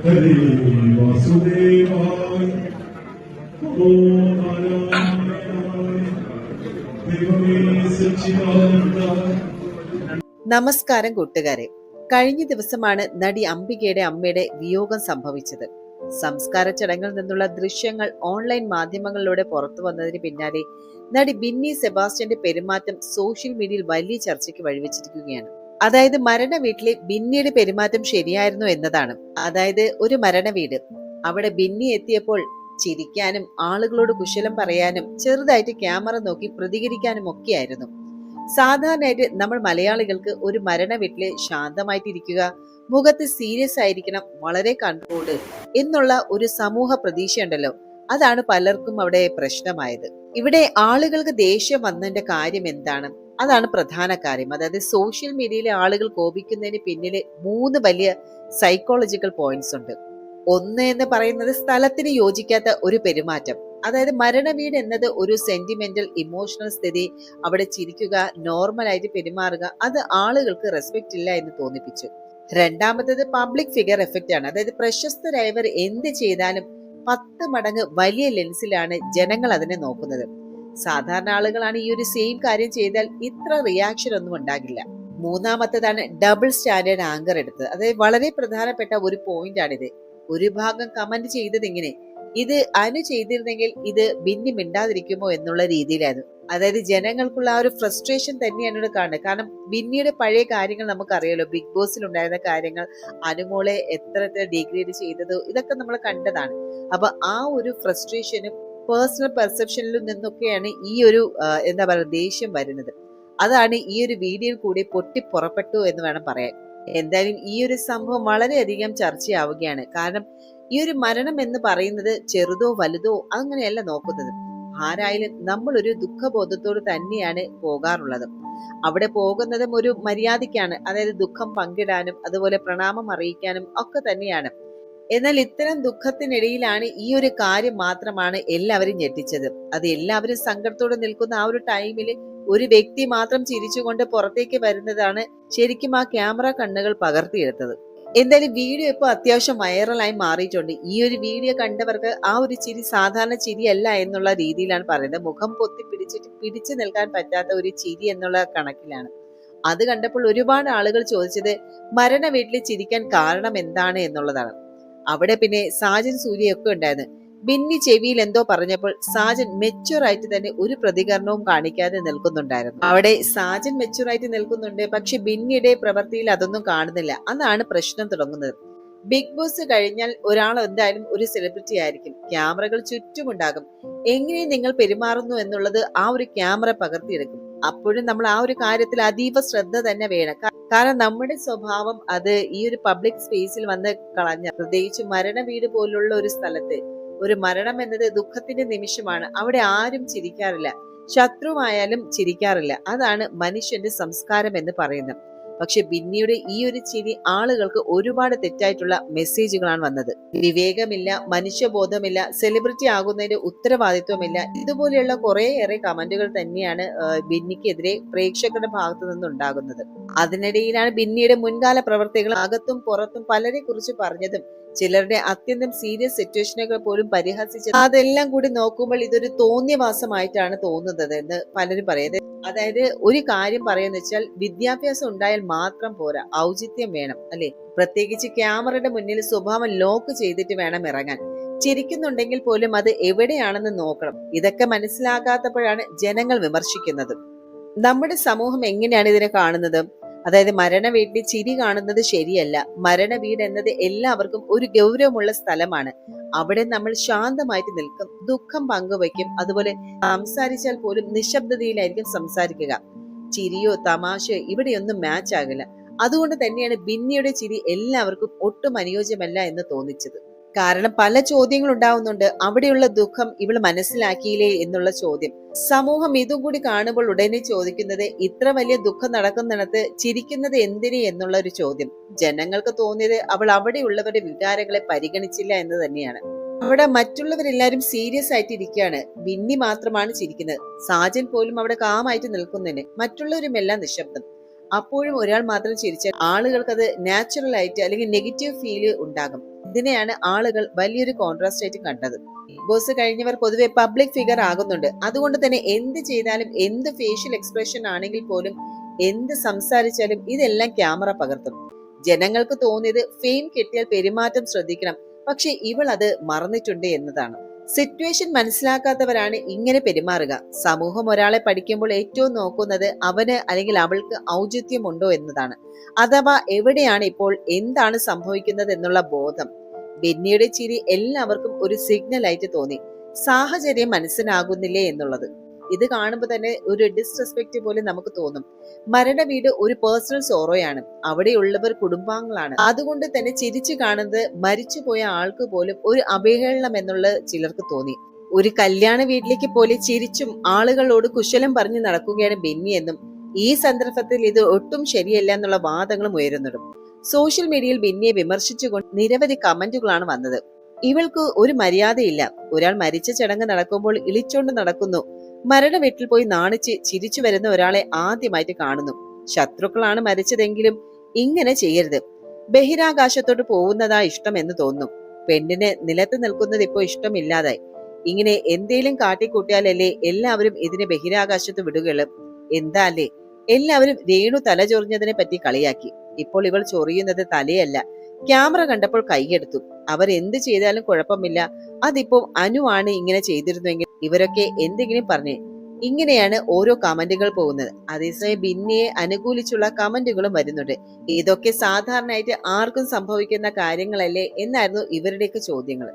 ഹരേ വാസുദേവായ ഓം നാരായണായ ദൈവമേ സച്ചിദാനന്ദ. നമസ്കാരം കൂട്ടുകാരെ. കഴിഞ്ഞ ദിവസമാണ് നടി അംബികയുടെ അമ്മയുടെ വിയോഗം സംഭവിച്ചത്. സംസ്കാര ചടങ്ങിൽ നിന്നുള്ള ദൃശ്യങ്ങൾ ഓൺലൈൻ മാധ്യമങ്ങളിലൂടെ പുറത്തു വന്നതിന് പിന്നാലെ നടി ബിന്നി സെബാസ്റ്റ്യന്റെ പെരുമാറ്റം സോഷ്യൽ മീഡിയയിൽ വലിയ ചർച്ചയ്ക്ക് വഴിവെച്ചിരിക്കുകയാണ്. അതായത് മരണ വീട്ടിലെ ബിന്നിയുടെ പെരുമാറ്റം ശരിയായിരുന്നു എന്നതാണ്. അതായത് ഒരു മരണ വീട്, അവിടെ ബിന്നി എത്തിയപ്പോൾ ചിരിക്കാനും ആളുകളോട് കുശലം പറയാനും ചെറുതായിട്ട് ക്യാമറ നോക്കി പ്രതികരിക്കാനും ഒക്കെയായിരുന്നു. സാധാരണയായിട്ട് നമ്മൾ മലയാളികൾക്ക് ഒരു മരണ വീട്ടില് ശാന്തമായിട്ടിരിക്കുക, മുഖത്ത് സീരിയസ് ആയിരിക്കണം, വളരെ കൺട്രോൾഡ് എന്നുള്ള ഒരു സമൂഹ പ്രതീക്ഷയുണ്ടല്ലോ, അതാണ് പലർക്കും അവിടെ പ്രശ്നമായത്. ഇവിടെ ആളുകൾക്ക് ദേഷ്യം വന്നതിന്റെ കാര്യം എന്താണ്? അതാണ് പ്രധാന കാര്യം. അതായത് സോഷ്യൽ മീഡിയയിലെ ആളുകൾ കോപിക്കുന്നതിന് പിന്നില് 3 വലിയ സൈക്കോളജിക്കൽ പോയിന്റ്സ് ഉണ്ട്. ഒന്ന് എന്ന് പറയുന്നത് സ്ഥലത്തിന് യോജിക്കാത്ത ഒരു പെരുമാറ്റം. അതായത് മരണ വീട് എന്നത് ഒരു സെന്റിമെന്റൽ ഇമോഷണൽ സ്ഥിതി. അവിടെ ചിരിക്കുക, നോർമലായിട്ട് പെരുമാറുക, അത് ആളുകൾക്ക് റെസ്പെക്ട് ഇല്ല എന്ന് തോന്നിപ്പിച്ചു. രണ്ടാമത്തേത് പബ്ലിക് ഫിഗർ എഫക്റ്റ് ആണ്. അതായത് പ്രശസ്തരായവർ എന്ത് ചെയ്താലും 10 മടങ്ങ് വലിയ ലെൻസിലാണ് ജനങ്ങൾ അതിനെ നോക്കുന്നത്. സാധാരണ ആളുകളാണ് ഈ ഒരു സെയിം കാര്യം ചെയ്താൽ ഇത്ര റിയാക്ഷൻ ഒന്നും ഉണ്ടാകില്ല. മൂന്നാമത്തേതാണ് ഡബിൾ സ്റ്റാൻഡേർഡ് ആങ്കർ എടുത്തത്. അതായത് വളരെ പ്രധാനപ്പെട്ട ഒരു പോയിന്റ് ആണിത്. ഒരു ഭാഗം കമന്റ് ചെയ്തത് ഇങ്ങനെ, ഇത് അനു ചെയ്തിരുന്നെങ്കിൽ ഇത് ബിന്നി മിണ്ടാതിരിക്കുമോ എന്നുള്ള രീതിയിലായിരുന്നു. അതായത് ജനങ്ങൾക്കുള്ള ആ ഒരു ഫ്രസ്ട്രേഷൻ തന്നെയാണ് ഇവിടെ കാണുന്നത്. കാരണം ബിന്നിയുടെ പഴയ കാര്യങ്ങൾ നമുക്കറിയാലോ, ബിഗ് ബോസിൽ ഉണ്ടായിരുന്ന കാര്യങ്ങൾ, അനുമോളെ എത്ര ഡിഗ്രേഡ് ചെയ്തത്, ഇതൊക്കെ നമ്മൾ കണ്ടതാണ്. അപ്പൊ ആ ഒരു ഫ്രസ്ട്രേഷനും പേഴ്സണൽ പെർസെപ്ഷനിലും നിന്നൊക്കെയാണ് ഈ ഒരു എന്താ പറയുക ദേഷ്യം വരുന്നത്. അതാണ് ഈ ഒരു വീഡിയോയിൽ കൂടി പൊട്ടി പുറപ്പെട്ടു എന്ന് വേണം പറയാൻ. എന്തായാലും ഈ ഒരു സംഭവം വളരെയധികം ചർച്ചയാവുകയാണ്. കാരണം ഈ ഒരു മരണം എന്ന് പറയുന്നത് ചെറുതോ വലുതോ അങ്ങനെയല്ല നോക്കുന്നത്. ആരായാലും നമ്മൾ ഒരു ദുഃഖബോധത്തോട് തന്നെയാണ് പോകാറുള്ളത്. അവിടെ പോകുന്നതും ഒരു മര്യാദയ്ക്കാണ്. അതായത് ദുഃഖം പങ്കിടാനും അതുപോലെ പ്രണാമം അറിയിക്കാനും ഒക്കെ തന്നെയാണ്. എന്നാൽ ഇത്തരം ദുഃഖത്തിനിടയിലാണ് ഈ ഒരു കാര്യം മാത്രമാണ് എല്ലാവരും ഞെട്ടിച്ചത്. അത് എല്ലാവരും സങ്കടത്തോടെ നിൽക്കുന്ന ആ ഒരു ടൈമിൽ ഒരു വ്യക്തി മാത്രം ചിരിച്ചുകൊണ്ട് പുറത്തേക്ക് വരുന്നതാണ് ശരിക്കും ആ ക്യാമറ കണ്ണുകൾ പകർത്തിയെടുത്തത്. എന്തായാലും വീഡിയോ ഇപ്പോൾ അത്യാവശ്യം വൈറലായി മാറിയിട്ടുണ്ട്. ഈ ഒരു വീഡിയോ കണ്ടവർക്ക് ആ ഒരു ചിരി സാധാരണ ചിരിയല്ല എന്നുള്ള രീതിയിലാണ് പറയുന്നത്. മുഖം പൊത്തി പിടിച്ചു നിൽക്കാൻ പറ്റാത്ത ഒരു ചിരി എന്നുള്ള കണക്കിലാണ്. അത് കണ്ടപ്പോൾ ഒരുപാട് ആളുകൾ ചോദിച്ചത് മരണ വീട്ടിൽ ചിരിക്കാൻ കാരണം എന്താണ് എന്നുള്ളതാണ്. അവിടെ പിന്നെ സാജൻ സൂര്യയൊക്കെ ഉണ്ടായിരുന്നു. ബിന്നി ചെവിയിൽ എന്തോ പറഞ്ഞപ്പോൾ സാജൻ മെച്യൂർ ആയിട്ട് തന്നെ ഒരു പ്രതികരണവും കാണിക്കാതെ നിൽക്കുന്നുണ്ടായിരുന്നു. അവിടെ സാജൻ മെച്യൂർ ആയിട്ട് നിൽക്കുന്നുണ്ട്, പക്ഷെ ബിന്നിയുടെ പ്രവൃത്തിയിൽ അതൊന്നും കാണുന്നില്ല. അതാണ് പ്രശ്നം തുടങ്ങുന്നത്. ബിഗ് ബോസ് കഴിഞ്ഞാൽ ഒരാൾ എന്തായാലും ഒരു സെലിബ്രിറ്റി ആയിരിക്കും. ക്യാമറകൾ ചുറ്റുമുണ്ടാകും. എങ്ങനെ നിങ്ങൾ പെരുമാറുന്നു എന്നുള്ളത് ആ ഒരു ക്യാമറ പകർത്തിയെടുക്കും. അപ്പോഴും നമ്മൾ ആ ഒരു കാര്യത്തിൽ അതീവ ശ്രദ്ധ തന്നെ വേണം. കാരണം നമ്മുടെ സ്വഭാവം അത് ഈ ഒരു പബ്ലിക് സ്പേസിൽ വന്ന് കളഞ്ഞ, പ്രത്യേകിച്ച് മരണ വീട് പോലുള്ള ഒരു സ്ഥലത്ത് ഒരു മരണം എന്നത് ദുഃഖത്തിന്റെ നിമിഷമാണ്. അവിടെ ആരും ചിരിക്കാറില്ല, ശത്രുവായാലും ചിരിക്കാറില്ല. അതാണ് മനുഷ്യന്റെ സംസ്കാരം എന്ന് പറയുന്നത്. പക്ഷെ ബിന്നിയുടെ ഈ ഒരു ചിരി ആളുകൾക്ക് ഒരുപാട് തെറ്റായിട്ടുള്ള മെസ്സേജുകളാണ് വന്നത്. വിവേകമില്ല, മനുഷ്യബോധമില്ല, സെലിബ്രിറ്റി ആകുന്നതിന്റെ ഉത്തരവാദിത്വമില്ല, ഇതുപോലെയുള്ള കുറേയേറെ കമന്റുകൾ തന്നെയാണ് ബിന്നിക്കെതിരെ പ്രേക്ഷകരുടെ ഭാഗത്തു നിന്നുണ്ടാകുന്നത്. അതിനിടയിലാണ് ബിന്നിയുടെ മുൻകാല പ്രവർത്തികൾ അകത്തും പുറത്തും പലരെ കുറിച്ച് പറഞ്ഞതും ചിലരുടെ അത്യന്തം സീരിയസ് സിറ്റുവേഷനുകൾ പോലും പരിഹസിച്ചത്. അതെല്ലാം കൂടി നോക്കുമ്പോൾ ഇതൊരു തോന്നിയവാസമായിട്ടാണ് തോന്നുന്നത് എന്ന് പലരും പറയുന്നത്. അതായത് ഒരു കാര്യം പറയാന്ന് വെച്ചാൽ വിദ്യാഭ്യാസം ഉണ്ടായാൽ മാത്രം പോരാ, ഔചിത്യം വേണം അല്ലെ. പ്രത്യേകിച്ച് ക്യാമറയുടെ മുന്നിൽ സ്വഭാവം ലോക്ക് ചെയ്തിട്ട് വേണം ഇറങ്ങാൻ. ചിരിക്കുന്നുണ്ടെങ്കിൽ പോലും അത് എവിടെയാണെന്ന് നോക്കണം. ഇതൊക്കെ മനസ്സിലാകാത്തപ്പോഴാണ് ജനങ്ങൾ വിമർശിക്കുന്നത്. നമ്മുടെ സമൂഹം എങ്ങനെയാണ് ഇതിനെ കാണുന്നത്? അതായത് മരണ വീട്ടിൽ ചിരി കാണുന്നത് ശരിയല്ല. മരണ വീട് എന്നത് എല്ലാവർക്കും ഒരു ഗൗരവമുള്ള സ്ഥലമാണ്. അവിടെ നമ്മൾ ശാന്തമായിട്ട് നിൽക്കും, ദുഃഖം പങ്കുവയ്ക്കും, അതുപോലെ സംസാരിച്ചാൽ പോലും നിശബ്ദതയിലായിരിക്കും സംസാരിക്കുക. ചിരിയോ തമാശയോ ഇവിടെയൊന്നും മാച്ച് ആകില്ല. അതുകൊണ്ട് തന്നെയാണ് ബിന്നിയുടെ ചിരി എല്ലാവർക്കും ഒട്ടും അനുയോജ്യമല്ല എന്ന് തോന്നിച്ചത്. കാരണം പല ചോദ്യങ്ങൾ ഉണ്ടാവുന്നുണ്ട്. അവിടെയുള്ള ദുഃഖം ഇവൾ മനസ്സിലാക്കിയില്ലേ എന്നുള്ള ചോദ്യം. സമൂഹം ഇതും കൂടി കാണുമ്പോൾ ഉടനെ ചോദിക്കുന്നത് ഇത്ര വലിയ ദുഃഖം നടക്കുന്നിടത്ത് ചിരിക്കുന്നത് എന്തിന് എന്നുള്ള ഒരു ചോദ്യം. ജനങ്ങൾക്ക് തോന്നിയത് അവൾ അവിടെയുള്ളവരുടെ വികാരങ്ങളെ പരിഗണിച്ചില്ല എന്ന് തന്നെയാണ്. അവിടെ മറ്റുള്ളവരെല്ലാരും സീരിയസ് ആയിട്ട് ഇരിക്കുകയാണ്, ബിന്നി മാത്രമാണ് ചിരിക്കുന്നത്. സാജൻ പോലും അവിടെ കാമായിട്ട് നിൽക്കുന്നതിന്, മറ്റുള്ളവരുമെല്ലാം നിശബ്ദം. അപ്പോഴും ഒരാൾ മാത്രം ചിരിച്ചാൽ ആളുകൾക്ക് അത് നാച്ചുറൽ ആയിട്ട് അല്ലെങ്കിൽ നെഗറ്റീവ് ഫീല് ഉണ്ടാകും. ഇതിനെയാണ് ആളുകൾ വലിയൊരു കോൺട്രാസ്റ്റ് ആയിട്ട് കണ്ടത്. ബിഗ് ബോസ് കഴിഞ്ഞവർ പൊതുവെ പബ്ലിക് ഫിഗർ ആകുന്നുണ്ട്. അതുകൊണ്ട് തന്നെ എന്ത് ചെയ്താലും, എന്ത് ഫേഷ്യൽ എക്സ്പ്രഷൻ ആണെങ്കിൽ പോലും, എന്ത് സംസാരിച്ചാലും ഇതെല്ലാം ക്യാമറ പകർത്തും. ജനങ്ങൾക്ക് തോന്നിയത് ഫെയിം കിട്ടിയാൽ പെരുമാറ്റം ശ്രദ്ധിക്കണം, പക്ഷെ ഇവൾ അത് മറന്നിട്ടുണ്ട് എന്നതാണ്. സിറ്റുവേഷൻ മനസ്സിലാക്കാത്തവരാണ് ഇങ്ങനെ പെരുമാറുക. സമൂഹം ഒരാളെ പഠിക്കുമ്പോൾ ഏറ്റവും നോക്കുന്നത് അവന് അല്ലെങ്കിൽ അവൾക്ക് ഔചിത്യമുണ്ടോ എന്നതാണ്. അഥവാ എവിടെയാണ് ഇപ്പോൾ എന്താണ് സംഭവിക്കുന്നത് എന്നുള്ള ബോധം. ബെന്നിയുടെ ചിരി എല്ലാവർക്കും ഒരു സിഗ്നൽ ആയിട്ട് തോന്നി. സാഹചര്യം മനസ്സിലാകുന്നില്ലേ എന്നുള്ളത്. ഇത് കാണുമ്പോൾ തന്നെ ഒരു ഡിസ്റെസ്പെക്ട് പോലെ നമുക്ക് തോന്നും. മരണ വീട് ഒരു പേഴ്സണൽ സോറോയാണ്. അവിടെയുള്ളവർ കുടുംബാംഗങ്ങളാണ്. അതുകൊണ്ട് തന്നെ ചിരിച്ചു കാണുന്നത് മരിച്ചുപോയ ആൾക്ക് പോലും ഒരു അവഹേളനം എന്നുള്ള ചിലർക്ക് തോന്നി. ഒരു കല്യാണ വീട്ടിലേക്ക് പോലെ ചിരിച്ചും ആളുകളോട് കുശലം പറഞ്ഞു നടക്കുകയാണ് ബെന്നി എന്നും ഈ സന്ദർഭത്തിൽ ഇത് ഒട്ടും ശരിയല്ല എന്നുള്ള വാദങ്ങളും ഉയരുന്നുണ്ട്. സോഷ്യൽ മീഡിയയിൽ ബെന്നിയെ വിമർശിച്ചുകൊണ്ട് നിരവധി കമന്റുകളാണ് വന്നത്. ഇവൾക്ക് ഒരു മര്യാദയില്ല. ഒരാൾ മരിച്ച ചടങ്ങ് നടക്കുമ്പോൾ ഇളിച്ചോണ്ട് നടക്കുന്നു. മരണ വീട്ടിൽ പോയി നാണിച്ച് ചിരിച്ചു വരുന്ന ഒരാളെ ആദ്യമായിട്ട് കാണുന്നു. ശത്രുക്കളാണ് മരിച്ചതെങ്കിലും ഇങ്ങനെ ചെയ്യരുത്. ബഹിരാകാശത്തോട്ട് പോകുന്നതാ ഇഷ്ടം എന്ന് തോന്നുന്നു. പെണ്ണിന് നിലത്ത് നിൽക്കുന്നത് ഇപ്പോൾ ഇഷ്ടമില്ലാതായി. ഇങ്ങനെ എന്തേലും കാട്ടിക്കൂട്ടിയാലല്ലേ എല്ലാവരും ഇതിനെ ബഹിരാകാശത്ത് വിടുകയുള്ളൂ. എന്താ അല്ലേ, എല്ലാവരും രേണു തല ചൊറിഞ്ഞതിനെ പറ്റി കളിയാക്കി. ഇപ്പോൾ ഇവൾ ചൊറിയുന്നത് തലയല്ല. ക്യാമറ കണ്ടപ്പോൾ കൈയെടുത്തു. അവർ എന്ത് ചെയ്താലും കുഴപ്പമില്ല. അതിപ്പോ അനു ആണ് ഇങ്ങനെ ചെയ്തിരുന്നുവെങ്കിൽ ഇവരൊക്കെ എന്തെങ്കിലും പറഞ്ഞേ. ഇങ്ങനെയാണ് ഓരോ കമന്റുകൾ പോകുന്നത്. അതേസമയം ബിന്നിയെ അനുകൂലിച്ചുള്ള കമന്റുകളും വരുന്നുണ്ട്. ഇതൊക്കെ സാധാരണയായിട്ട് ആർക്കും സംഭവിക്കുന്ന കാര്യങ്ങളല്ലേ എന്നായിരുന്നു ഇവരുടെയൊക്കെ ചോദ്യങ്ങൾ.